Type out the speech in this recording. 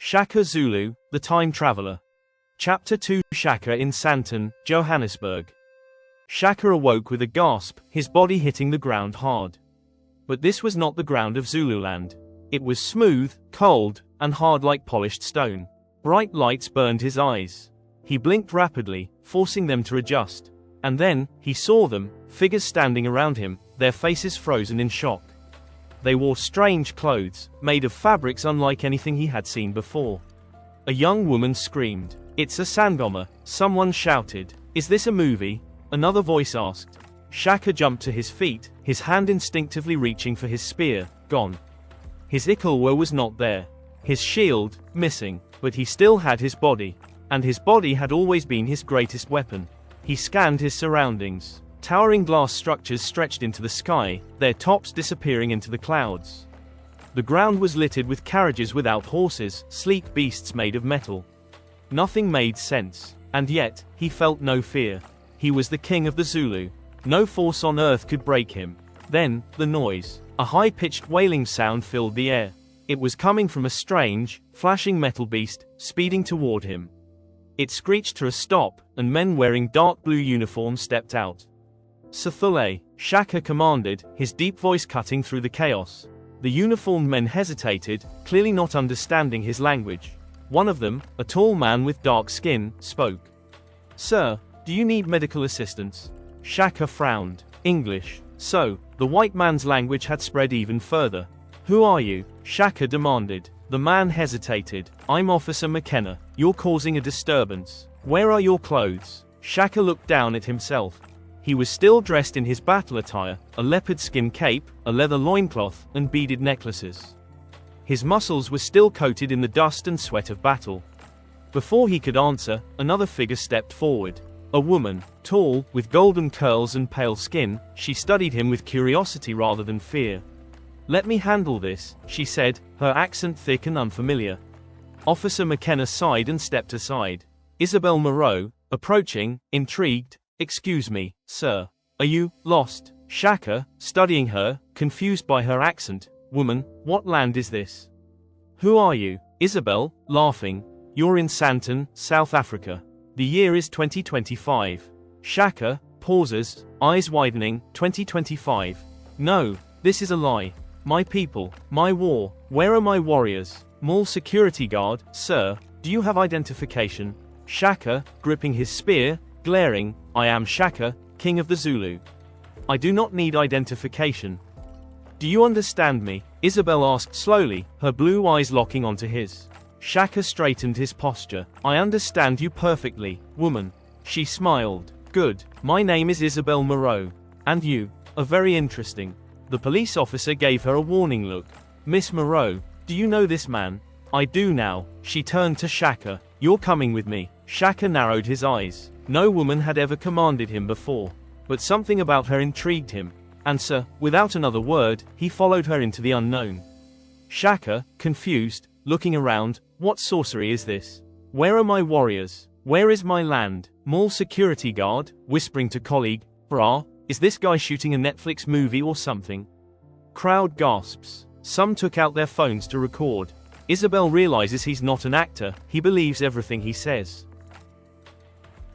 Shaka Zulu, the Time Traveler. Chapter 2. Shaka in Sandton, Johannesburg. Shaka awoke with a gasp, his body hitting the ground hard. But this was not the ground of Zululand. It was smooth, cold, and hard like polished stone. Bright lights burned his eyes. He blinked rapidly, forcing them to adjust. And then, he saw them, figures standing around him, their faces frozen in shock. They wore strange clothes, made of fabrics unlike anything he had seen before. A young woman screamed, "It's a sangoma!" Someone shouted, "Is this a movie?" Another voice asked. Shaka jumped to his feet, his hand instinctively reaching for his spear, gone. His Ikalwa was not there. His shield, missing, but he still had his body. And his body had always been his greatest weapon. He scanned his surroundings. Towering glass structures stretched into the sky, their tops disappearing into the clouds. The ground was littered with carriages without horses, sleek beasts made of metal. Nothing made sense, and yet, he felt no fear. He was the king of the Zulu. No force on earth could break him. Then, the noise. A high-pitched wailing sound filled the air. It was coming from a strange, flashing metal beast, speeding toward him. It screeched to a stop, and men wearing dark blue uniforms stepped out. "Sathule," Shaka commanded, his deep voice cutting through the chaos. The uniformed men hesitated, clearly not understanding his language. One of them, a tall man with dark skin, spoke. "Sir, do you need medical assistance?" Shaka frowned. English. So, the white man's language had spread even further. "Who are you?" Shaka demanded. The man hesitated. "I'm Officer McKenna. You're causing a disturbance. Where are your clothes?" Shaka looked down at himself. He was still dressed in his battle attire, a leopard skin cape, a leather loincloth, and beaded necklaces. His muscles were still coated in the dust and sweat of battle. Before he could answer, another figure stepped forward. A woman, tall, with golden curls and pale skin, she studied him with curiosity rather than fear. "Let me handle this," she said, her accent thick and unfamiliar. Officer McKenna sighed and stepped aside. Isabelle Moreau, approaching, intrigued, "Excuse me, sir. Are you lost?" Shaka, studying her, confused by her accent. "Woman, what land is this? Who are you?" Isabelle, laughing. "You're in Sandton, South Africa. The year is 2025. Shaka, pauses, eyes widening. 2025. "No, this is a lie. My people, my war. Where are my warriors?" "Mall security guard, sir. Do you have identification?" Shaka, gripping his spear, glaring. "I am Shaka, king of the Zulu. I do not need identification." "Do you understand me?" Isabelle asked slowly, her blue eyes locking onto his. Shaka straightened his posture. "I understand you perfectly, woman." She smiled. "Good. My name is Isabelle Moreau. And you are very interesting." The police officer gave her a warning look. "Miss Moreau, do you know this man?" "I do now." She turned to Shaka. "You're coming with me." Shaka narrowed his eyes. No woman had ever commanded him before. But something about her intrigued him. And so, without another word, he followed her into the unknown. Shaka, confused, looking around, "What sorcery is this? Where are my warriors? Where is my land?" Mall security guard, whispering to colleague, "Brah, is this guy shooting a Netflix movie or something?" Crowd gasps. Some took out their phones to record. Isabelle realizes he's not an actor, he believes everything he says.